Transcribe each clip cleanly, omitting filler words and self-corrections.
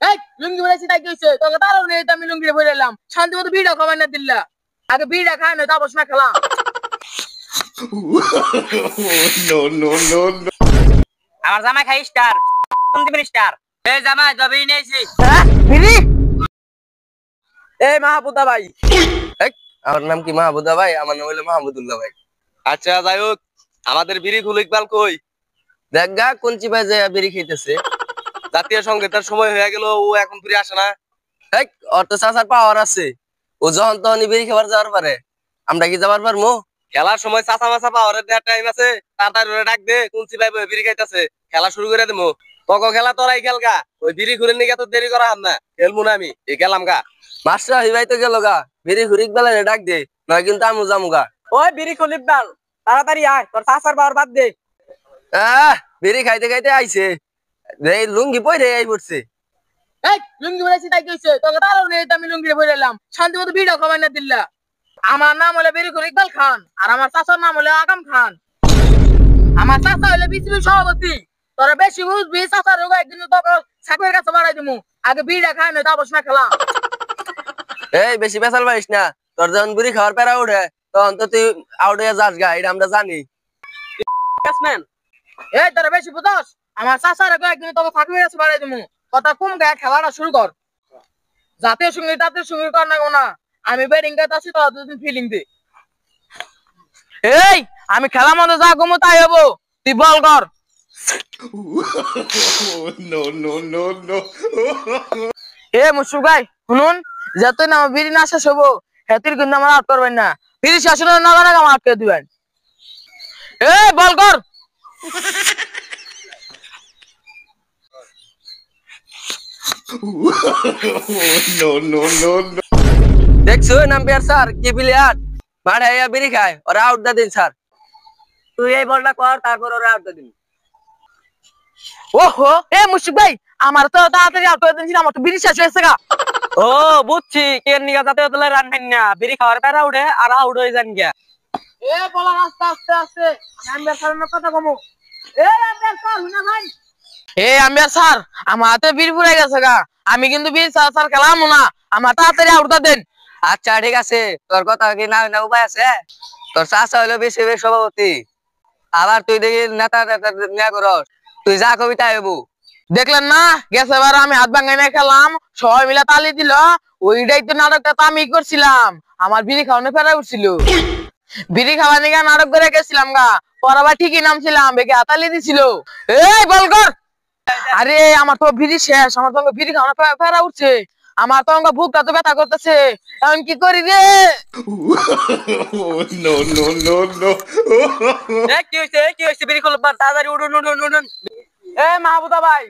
এই লুঙ্গি বলেছি তাই কি হইছে তোকে তারও নেই আমি লুঙ্গি পরে এলাম শান্তি মতো বিড়া খাবার না দিল্লা আগে বিড়া খায় না তারপর না খেলাম নো নো নো নো আমার জামাই খাই স্টার কোন দিবেন স্টার এই জামাই দবি নেছি হ্যাঁ বিড়ি এই মাহবুদা ভাই আমার নাম কি মাহবুদা ভাই? আমার নাম হলো মাহমুদুল্লাহ ভাই। আচ্ছা যাই হোক আমাদের বিড়ি খুল ইকবাল কই? দেখ গা কোন চিপায় যে বিড়ি খাইতেছে। জাতীয় সংগীতের সময় হয়ে গেল, ও এখন ফিরে আসে না। ওর তো চাচার পাওয়ার আছে, ও যখন তখন বিড়ি খাবার যাওয়ার পারে, আমরা কি যাবার পারবো? খেলার সময় চাচা মাচা পাওয়ারের দেওয়ার টাইম আছে, তাড়াতাড়ি ডাক দে কোন চিপাই বিড়ি খাইতেছে, খেলা শুরু করে দেবো। তক খেলা তোরাই খেলগা, ওই বিড়ি ঘুরে নিয়ে তো দেরি করা হাম না, খেলবো না আমি এই গেলাম গা। মাস্টার হিবাই তো গেল গা, বিড়ি ঘুরিক বেলা ডাক দে, নয় কিন্তু আমু জামুগা। ওই বিড়ি খুলিব বাল তাড়াতাড়ি আয় তোর চাচার পাওয়ার বাদ দে। বিড়ি খাইতে খাইতে আইছে, লুঙ্গি পরে আই পড়ছে। এই লুঙ্গি বলেছি তাই কি হইছে তোকে তারও নেই আমি লুঙ্গি পরে এলাম শান্তি মতো বিড়া খাবার না দিল্লা। আমার নাম হলো বিরিকুল ইকবাল খান আর আমার চাচার নাম হলো আগাম খান। আমার চাচা হলো বিসিবির সভাপতি। তোরা বেশি বুঝবি চাচার রোগ একদিন তোকে সাকরের কাছে বাড়াই দিমু আগে বিড়া খায় না তারপর না খেলাম। এই বেশি বেসাল পারিস না, তোর যখন বিড়ি খাওয়ার প্যারা উঠে তখন তো তুই আউট হয়ে যাস গা, এটা আমরা জানি। এই তোরা বেশি বুঝস, আমার চাচার রোগ একদিন তোকে সাকরের কাছে বাড়াই দিমু। কথা কম গায়ে খেলাটা শুরু কর, জাতীয় সঙ্গীত তাতে সঙ্গীত কর না না। আমি ব্যাটিং করতে আছি তোরা দুদিন ফিল্ডিং দে। এই আমি খেলার মধ্যে যা ঘুমো তাই হবো, তুই বল কর। নো নো নো নো এ মুসুক ভাই শুনুন, যতই না আমার বিড়ি না শেষ হবো হেতির কিন্তু আমার আউট করবেন না, বিড়ি শেষ হলে না আমার আউট করে দিবেন। এ বল কর। নো নো নো নো দেখছো নাম্পিয়ার স্যার কি প্লেয়ার মাঠে বিড়ি খায়, ওরা আউট দা দিন স্যার। তুই এই বলটা কর, তারপর ওরা আউট দা দিন। ওহো এ মুসুক ভাই আমার তো তাড়াতাড়ি আউট করে দিন, আমার তো বিড়ি শেষ হয়েছে গা। ও বুঝছি কেন নিগা জাতীয় দলে রান খাই না বিড়ি খাওয়ার প্যারা উঠে আর আউট হয়ে যান গিয়া। এ বলা আস্তে আস্তে আস্তে আম্বিয়ার স্যারের কথা কমো। এ আম্বিয়ার স্যার হুনা ভাই, এ আম্বিয়ার স্যার আমার হাতে বিড়ি পুড়ে গেছে গা, আমি কিন্তু বিড়ি স্যার খেলাম না, আমার তাড়াতাড়ি আউট দেন। আচ্ছা ঠিক আছে, তোর কথা কি না না উপায় আছে? তোর চাচা হলো বিসিবি সভাপতি, আবার তুই দেখি নেতা নেতা করস, তুই যা কবিতা হবু। দেখলেন না গেছে এবার আমি হাত ভাঙাই না খেলাম, সবাই মিলে তালি দিল, ওইটাই তো নাটকটা তো আমি করছিলাম। আমার বিড়ি খাওয়ানো ফেরা উঠছিল, বিড়ি খাওয়া নিয়ে নাটক করে গেছিলাম গা, পরাবার ঠিকই নামছিলাম বেগে হাতালি দিছিল। এই বল কর। আরে আমার তো বিড়ি শেষ, আমার তো বিড়ি খাওয়ানো ফেরা উঠছে, আমার তো বুকটা তো ব্যথা করতেছে, এখন কি করি রে? নো নো নো নো কি হয়েছে বিড়ি খুলব তাড়াতাড়ি উঠুন উঠুন উঠুন। এ মাহবুদা ভাই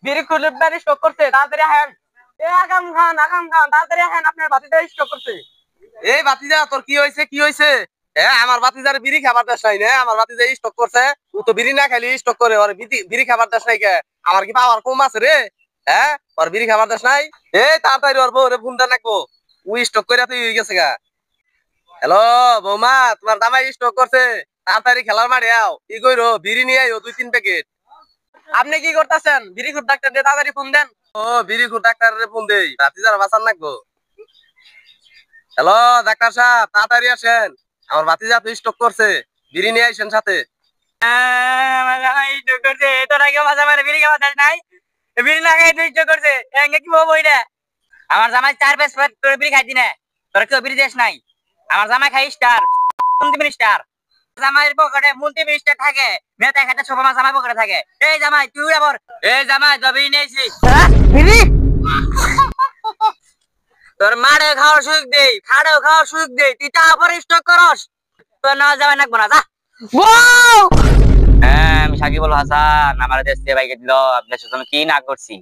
বিড়ি খুলে বাড়ি স্টক করছে, তাড়াতাড়ি আহেন। এ আগাম খান তাড়াতাড়ি আহেন, আপনার বাতিটা স্টক করছে। এই বাতিজা তোর কি হয়েছে কি হয়েছে? হ্যাঁ আমার বাতিজার বিড়ি খাবার দেশ নাই না, আমার বাতিজা স্টক করছে, ও তো বিড়ি না খাইলে স্টক করে, ওর বিড়ি খাবার দেশ নাই কে? আমার কি পাওয়ার কম আছে রে? হ্যাঁ ওর বিড়ি খাবার দেশ নাই। এই তাড়াতাড়ি ওর বউরে ফোনটা নাকবো, ও স্টক করে তুই হয়ে গেছে গা। হ্যালো বৌমা, তোমার দামাই স্টক করছে, তাড়াতাড়ি খেলার মাঠে আও, কি কইরো বিড়ি নিয়ে আইও 2-3 প্যাকেট। আপনি কি করতেছেন? বিড়ি খুব ডাক্তার দিয়ে তাড়াতাড়ি ফোন দেন। ও বিড়ি খুব ডাক্তারের ফোন দেই, বাতিজার বাঁচান নাকবো। হ্যালো ডাক্তার সাহেব তাড়াতাড়ি আসেন, আমার বাতিজা তো স্টক করছে, বিড়ি নিয়ে আইসেন সাথে। আমার জামাই স্টক করছে, তোর আগে মাঝে মাঝে বিড়ি খাওয়া দেশ নাই, বিড়ি না খাই তুই স্টক করছে, এঙ্গে কি বলবো এটা? আমার জামাই 4-5 প্যাকেট করে বিড়ি খাইতি না, তোর কেউ বিড়ি দেশ নাই। আমার জামাই খাই স্টার মন্ত্রী মিনিস্টার, জামাইয়ের পকেটে মন্ত্রী মিনিস্টার থাকে, নেতা খাইতে সব আমার জামাই পকেটে থাকে। এই জামাই তুই আবার, এই জামাই তো বিড়ি নিয়েছি। বিড়ি তোর মারে খাওয়ার সুযোগ দেই, খাড়েও খাওয়ার সুযোগ দেই, তুই তারপর স্টক করস, তোর না যাবে নাকবো না যা। হ্যাঁ আমি সাকিবুল হাসান, আমার দেশ থেকে বাইকে দিল, আপনার সাথে কি না করছি,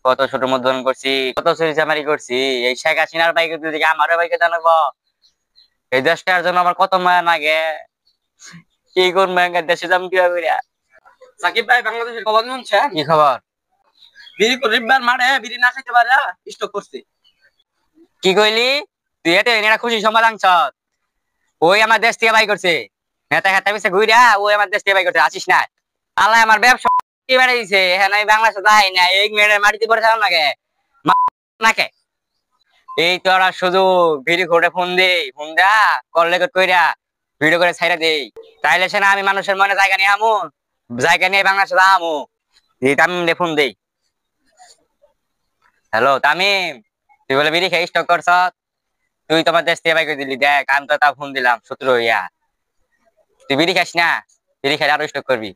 কত ছোট মধ্যন করছি, কত চুরিচামারি করছি, এই শেখ হাসিনার বাইকে দিকে আমারও বাইকে জানাবো, এই দেশটার জন্য আমার কত মায়া লাগে, কি করবো দেশে যাম কিভাবে? সাকিব ভাই বাংলাদেশের খবর শুনছেন? কি খবর? বিড়ি রবিবার মাঠে বিড়ি না খাইতে পারে স্টক করছে। কি কইলি তুই? এতে এরা খুশি সংবাদ আনছ, ওই আমার দেশ থেকে বাই করছে, নেতা খেতা পিছিয়ে ঘুরা ওই আমার দেশ থেকে বাই করছে, আসিস না। আল্লাহ আমার ব্যবসা বেড়ে দিছে, হ্যাঁ আমি বাংলাদেশে যাই না, এই মেয়ের মাটিতে পড়ে থাকার লাগে, নাকে এই তোরা শুধু ভিডিও করে ফোন দেই ফোন দা কল রেকর্ড কইরা ভিডিও করে ছাইরা দেই তাইলে সে না আমি মানুষের মনে জায়গা নিয়ে আমু জায়গা নিয়ে বাংলাদেশে আমু এই তামিম রে ফোন দেই হ্যালো তামিম তুই বলে বিড়ি খেয়ে স্টক করছ তুই তোমার দেশ থেকে বাইক দিলি দেখ আমি তো তা ফোন দিলাম শত্রু হইয়া তুই বিড়ি খাস না বিড়ি খেলে আরো স্টক করবি